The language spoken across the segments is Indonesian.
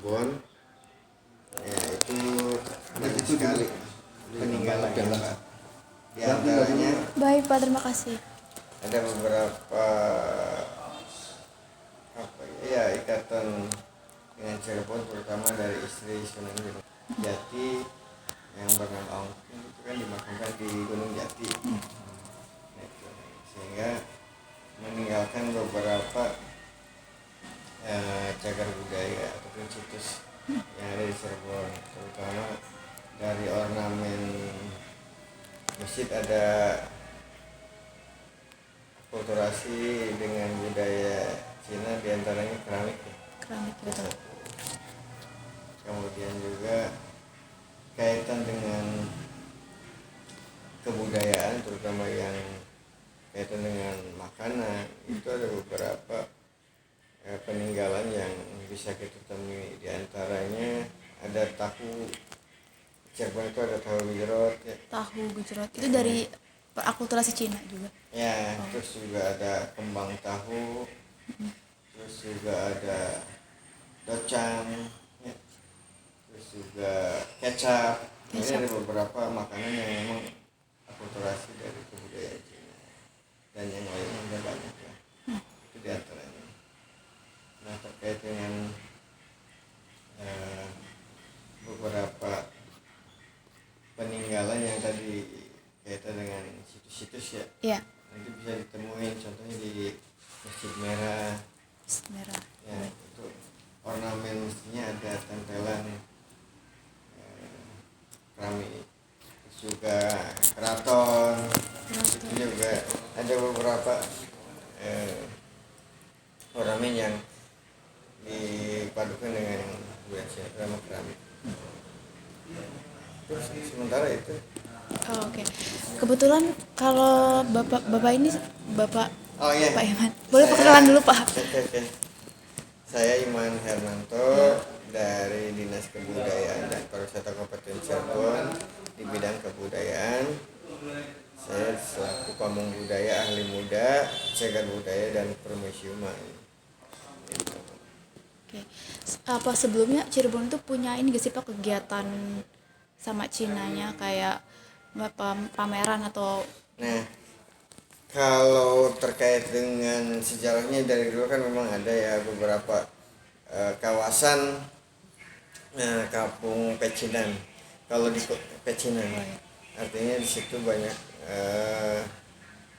Cirebon, ya itu banyak sekali peninggalan ya Pak. Di antaranya Baik Pak, terima kasih. ada beberapa ikatan dengan Cirebon, terutama dari istri Sunan Jati yang bernama Ongking itu kan dimakamkan di Gunung Jati. Itu. Sehingga meninggalkan beberapa cagar budaya ataupun situs yang ada di Cirebon, terutama dari ornamen masjid ada akulturasi dengan budaya Cina, diantaranya keramik. Keramik betul. Kemudian juga kaitan dengan kebudayaan, terutama yang kaitan dengan makanan, itu ada beberapa peninggalan yang bisa kita temui. Di antaranya ada tahu Cirebon, itu ada tahu gejrot ya. Tahu gejrot itu dari akulturasi Cina juga. Ya, terus juga ada kembang tahu, terus juga ada docang, ya. Terus juga kecap. Ini ada beberapa makanan yang memang akulturasi dari kebudayaan Cina, dan yang lainnya ada banyak ya. Itu diantaranya. Nah, terkait dengan beberapa peninggalan yang tadi kaitan dengan situs-situs ya. Iya. Nanti bisa ditemuin contohnya di Masjid Merah. Masjid Merah. Ya, itu ornamen mestinya ada tempelan keramik. Terus juga keraton. Itu juga ada beberapa ornamen yang dipadukan dengan budaya keramik. Terus sementara itu Oke. Kebetulan kalau bapak ini Bapak Pak Iman. Boleh perkenalan dulu Pak? Oke. Saya Iman Hernanto dari Dinas Kebudayaan dan Pariwisata Kabupaten Cirebon di bidang kebudayaan. Saya selaku pamong budaya, ahli muda, cagar budaya dan permusiuman. Gitu. Oke. Apa sebelumnya Cirebon itu punya ini gak sih Pak kegiatan sama Cinanya kayak pameran atau? Nah, kalau terkait dengan sejarahnya dari dulu kan memang ada ya beberapa kawasan kampung pecinan. Kalau di pecinan, artinya di situ banyak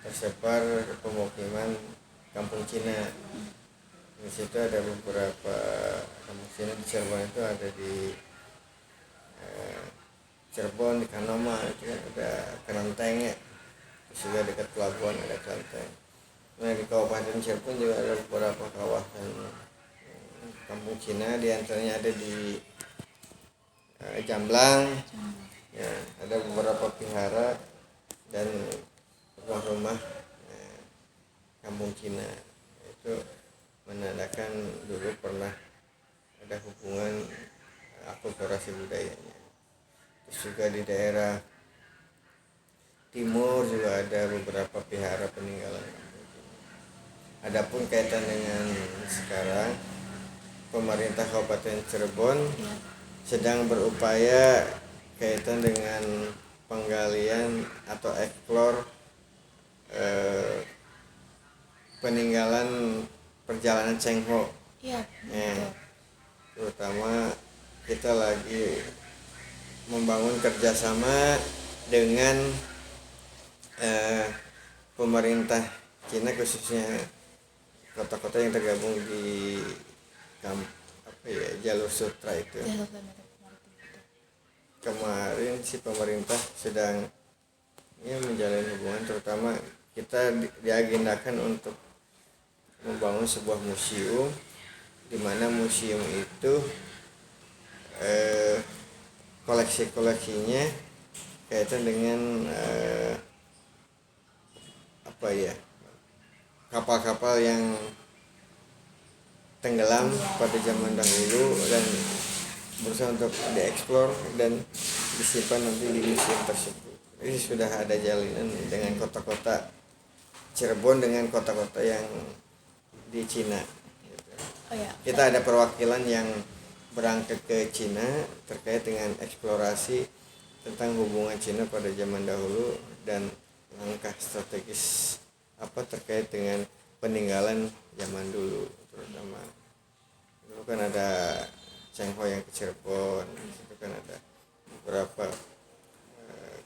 tersebar pemukiman kampung Cina. Di situ ada beberapa kampung Cina di Cirebon, itu ada di Cirebon, di Kanoma itu kan ada Kelenteng ya. Terus juga dekat pelabuhan ada Kelenteng. Nah, di Kabupaten Cirebon juga ada beberapa kawasan kampung Cina, diantaranya ada di Jamblang ya, ada beberapa vihara dan rumah-rumah kampung Cina. Itu menandakan dulu pernah ada hubungan akulturasi budayanya. Terus juga di daerah timur juga ada beberapa vihara peninggalan. Adapun kaitan dengan sekarang, pemerintah Kabupaten Cirebon sedang berupaya kaitan dengan penggalian atau eksplor peninggalan perjalanan Cheng Ho. Iya. Terutama kita lagi membangun kerjasama dengan pemerintah Cina, khususnya kota-kota yang tergabung di jalur sutra itu. Kemarin si pemerintah sedang menjalin hubungan, terutama kita diagendakan untuk membangun sebuah museum, di mana museum itu koleksi-koleksinya kaitan dengan kapal-kapal yang tenggelam pada zaman dahulu dan berusaha untuk dieksplor dan disimpan nanti di museum tersebut. Ini sudah ada jalinan dengan kota-kota Cirebon dengan kota-kota yang di Cina. Kita ada perwakilan yang berangkat ke Cina terkait dengan eksplorasi tentang hubungan Cina pada zaman dahulu dan langkah strategis apa terkait dengan peninggalan zaman dulu, terutama dulu kan ada Cheng Ho yang ke Cirebon, itu kan ada beberapa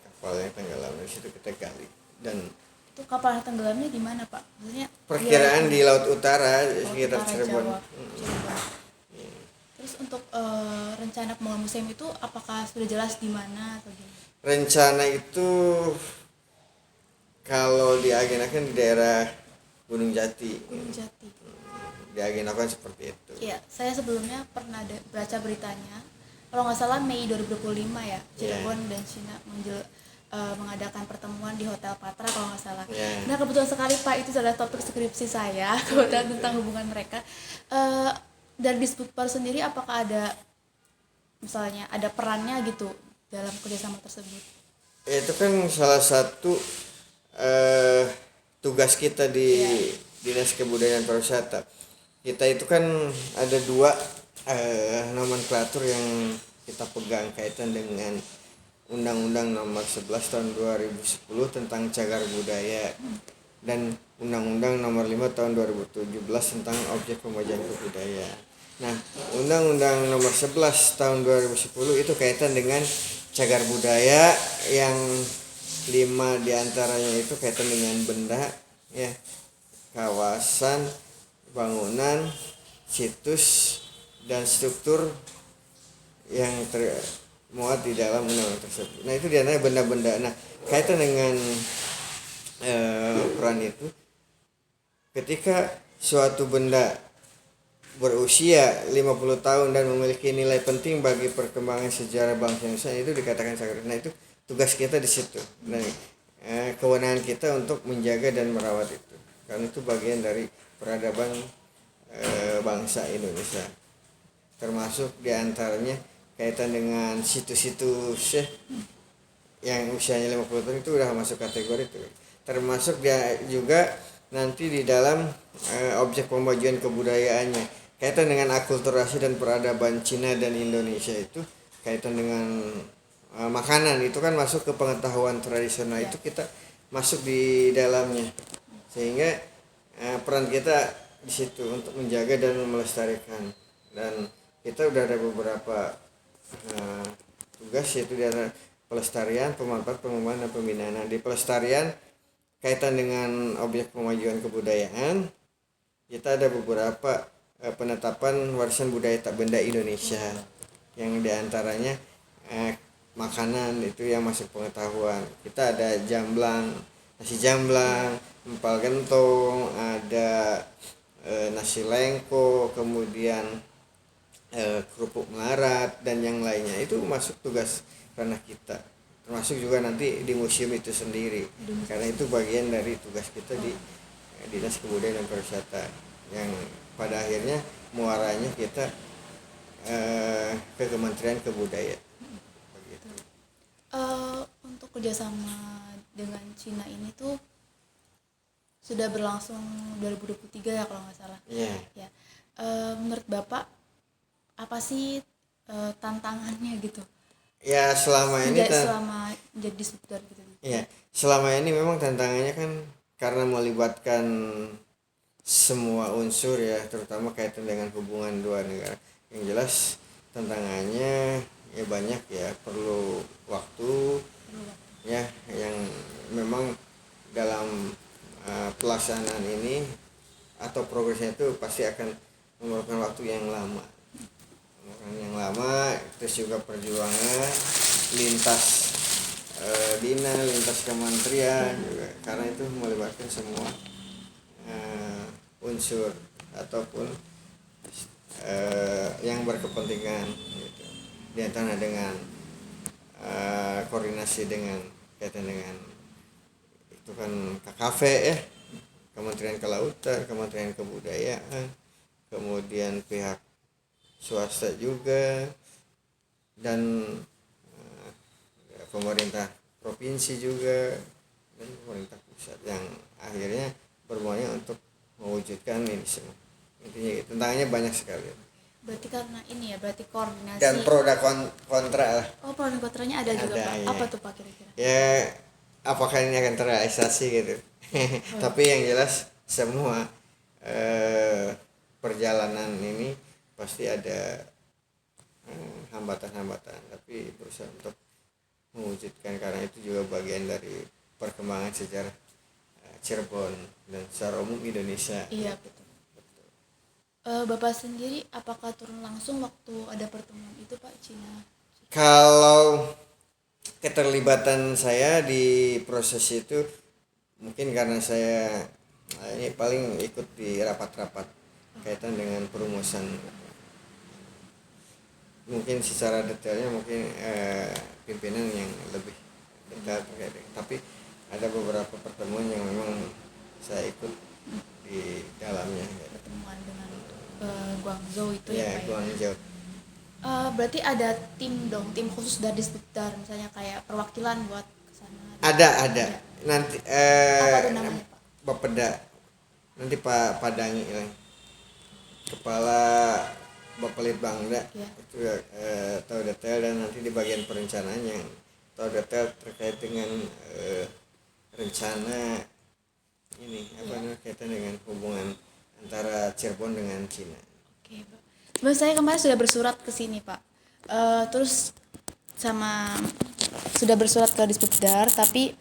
kapal yang tenggelam, di situ kita gali dan Itu kapal tenggelamnya di mana, Pak? Maksudnya perkiraan di Laut Utara Laut sekitar Utara Cirebon. Jawa, Cirebon. Terus untuk rencana pembangunan museum itu apakah sudah jelas di mana atau gimana? Rencana itu kalau diagendakan di daerah Gunung Jati, Gunung Jati. diagendakan seperti itu. Iya, saya sebelumnya pernah baca beritanya. Kalau nggak salah Mei 2025 ya, Cirebon dan Cina mengadakan pertemuan di Hotel Patra kalau nggak salah. Yeah. Nah kebetulan sekali Pak, itu adalah topik skripsi saya kebetulan tentang hubungan mereka. Dari Disputpar sendiri apakah ada misalnya ada perannya gitu dalam kerjasama tersebut? Itu kan salah satu tugas kita di Dinas Kebudayaan Pariwisata. Kita itu kan ada dua nomenklatur yang kita pegang kaitan dengan Undang-Undang Nomor 11 Tahun 2010 tentang Cagar Budaya dan Undang-Undang Nomor 5 Tahun 2017 tentang Objek Pemajaan Kebudayaan. Nah, Undang-Undang Nomor 11 Tahun 2010 itu kaitan dengan cagar budaya yang 5 diantaranya itu kaitan dengan benda, ya, kawasan, bangunan, situs, dan struktur yang termuat di dalam undang-undang tersebut. Nah, itu diantaranya benda-benda. Nah, kaitan dengan peran itu, ketika suatu benda berusia 50 tahun dan memiliki nilai penting bagi perkembangan sejarah bangsa Indonesia, itu dikatakan cagar. Nah, itu tugas kita di situ. Nah, kewenangan kita untuk menjaga dan merawat itu, karena itu bagian dari peradaban bangsa Indonesia, termasuk diantaranya kaitan dengan situs-situs yang usianya 50 tahun itu udah masuk kategori itu, termasuk dia juga nanti di dalam objek pemajuan kebudayaannya kaitan dengan akulturasi dan peradaban Cina dan Indonesia, itu kaitan dengan makanan, itu kan masuk ke pengetahuan tradisional, itu kita masuk di dalamnya, sehingga peran kita di situ untuk menjaga dan melestarikan. Dan kita udah ada beberapa tugas, yaitu di antara pelestarian, pemanfaatan, pengembangan, dan pembinaan. Nah, di pelestarian kaitan dengan objek pemajuan kebudayaan, kita ada beberapa penetapan warisan budaya tak benda Indonesia, yang diantaranya makanan itu yang masuk pengetahuan. Kita ada jamblang, nasi jamblang, empal gentong, ada nasi lengko, kemudian kerupuk melarat, dan yang lainnya. Itu masuk tugas ranah kita, termasuk juga nanti di museum itu sendiri, karena itu bagian dari tugas kita di Dinas Kebudayaan dan Pariwisata, yang pada akhirnya muaranya kita ke Kementerian Kebudayaan. Begitu. Untuk kerjasama dengan Cina ini tuh sudah berlangsung 2023 ya kalau nggak salah. Yeah. Ya. Menurut Bapak apa sih tantangannya gitu? Ya, selama ini selama jadi disruptor gitu. Ya, selama ini memang tantangannya kan karena melibatkan semua unsur, ya, terutama kaitan dengan hubungan dua negara. Yang jelas tantangannya ya banyak, ya, perlu waktu, ya, yang memang dalam pelaksanaan ini atau progresnya itu pasti akan memerlukan waktu yang lama, terus juga perjuangan lintas lintas kementerian juga, karena itu melibatkan semua unsur ataupun yang berkepentingan gitu. Di antara dengan koordinasi dengan kaitan dengan itu kan KKV, ya, Kementerian Kelautan, Kementerian Kebudayaan, kemudian pihak swasta juga, dan pemerintah provinsi juga, dan pemerintah pusat, yang akhirnya bermuanya untuk mewujudkan ini semua. Intinya tantangannya banyak sekali. Berarti karena ini ya, berarti koordinasi. Dan pro dan kontra lah. Oh, pro dan kontranya ada juga Ada, Pak. iya. Apa tuh Pak kira-kira? Ya apakah ini akan terrealisasi gitu. Tapi yang jelas semua perjalanan ini pasti ada hambatan-hambatan, tapi berusaha untuk mewujudkan, karena itu juga bagian dari perkembangan sejarah Cirebon dan secara umum Indonesia. Iya, betul. Bapak sendiri apakah turun langsung waktu ada pertemuan itu Pak, Cina? Kalau keterlibatan saya di proses itu mungkin karena saya ini paling ikut di rapat-rapat kaitan dengan perumusan, mungkin secara detailnya mungkin pimpinan yang lebih detail terkait dengan, tapi ada beberapa pertemuan yang memang saya ikut di dalamnya. Pertemuan dengan Guangzhou itu Ya, ya Pak. Guangzhou. Berarti ada tim dong, tim khusus dari Disbudar misalnya kayak perwakilan buat kesana. Ada. Nanti Apa tuh namanya Pak? Bapeda, nanti Pak Padangi lah, kepala Bapelitbangda, Iya. itu tahu detail, dan nanti di bagian perencanaan yang tahu detail terkait dengan rencana ini namanya kaitan dengan hubungan antara Cirebon dengan Cina. Oke Pak. Sebenarnya saya kemarin sudah bersurat ke sini Pak. Terus sama sudah bersurat ke Disbudar, tapi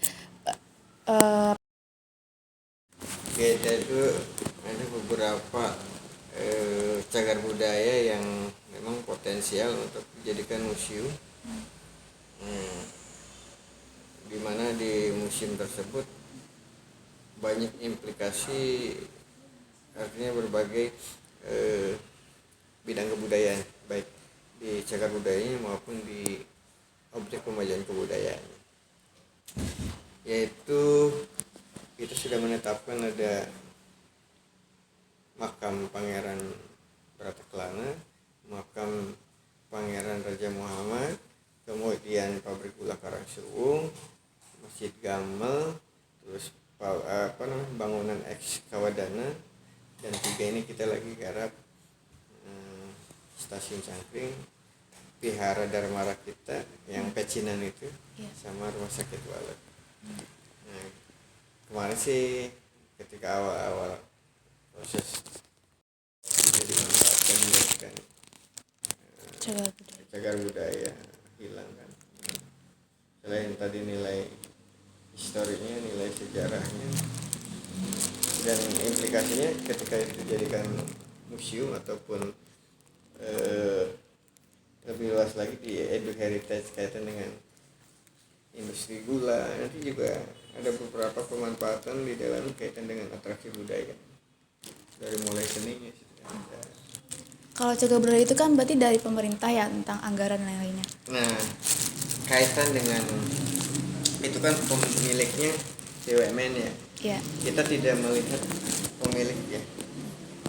Kita itu ada beberapa cagar budaya yang memang potensial untuk dijadikan museum. Di mana di museum tersebut banyak implikasi, artinya berbagai bidang kebudayaan, baik di cagar budayanya maupun di objek pembacaan kebudayaan. Yaitu kita sudah menetapkan ada makam Pangeran Brataklana, makam Pangeran Raja Muhammad, kemudian pabrik gula Karangsuwung, Masjid Gamel, terus bangunan eks Kawadana, dan 3 ini kita lagi garap stasiun Cangkring, Vihara Dharma Rakita yang pecinan itu, Iya. sama rumah sakit Walet. Nah, kemarin sih ketika awal-awal proses jadi dimanfaatkan menjadikan cagar budaya hilang kan. Selain tadi nilai historinya, nilai sejarahnya, dan implikasinya ketika itu dijadikan museum ataupun lebih luas lagi di edu heritage kaitan dengan industri gula, nanti juga ada beberapa pemanfaatan di dalam kaitan dengan atraksi budaya, dari mulai seninya. kalau cagar budaya itu kan berarti dari pemerintah ya, tentang anggaran dan lain-lainnya. Nah, kaitan dengan itu kan pemiliknya BUMN ya. Iya. Kita tidak melihat pemilik ya.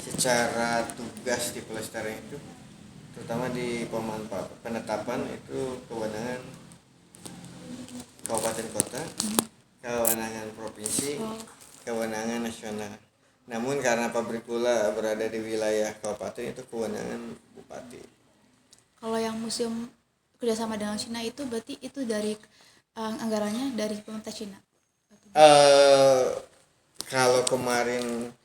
Secara tugas di pelestarian itu, terutama di penetapan itu kewenangan kabupaten kota, kewenangan provinsi, kewenangan nasional. Namun karena pabrik gula berada di wilayah kabupaten, itu kewenangan bupati. Kalau yang museum kerjasama dengan Cina itu berarti itu dari anggarannya dari pemerintah Cina. Kalau kemarin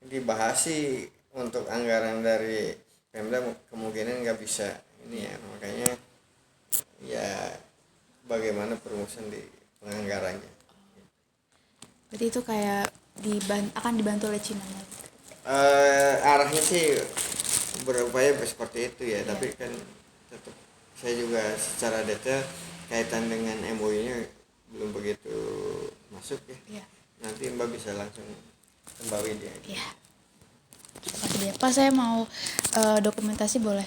dibahas sih untuk anggaran dari Pemda kemungkinan nggak bisa ini ya, makanya ya bagaimana perumusan di penganggarannya. Berarti itu kayak akan dibantu oleh Cina. Arahnya sih berupaya seperti itu ya, tapi kan tetap saya juga secara detail kaitan dengan MOU-nya belum begitu masuk ya. Nanti Mbak bisa langsung kembali dia. Iya. Makasih deh. Pak, saya mau dokumentasi boleh?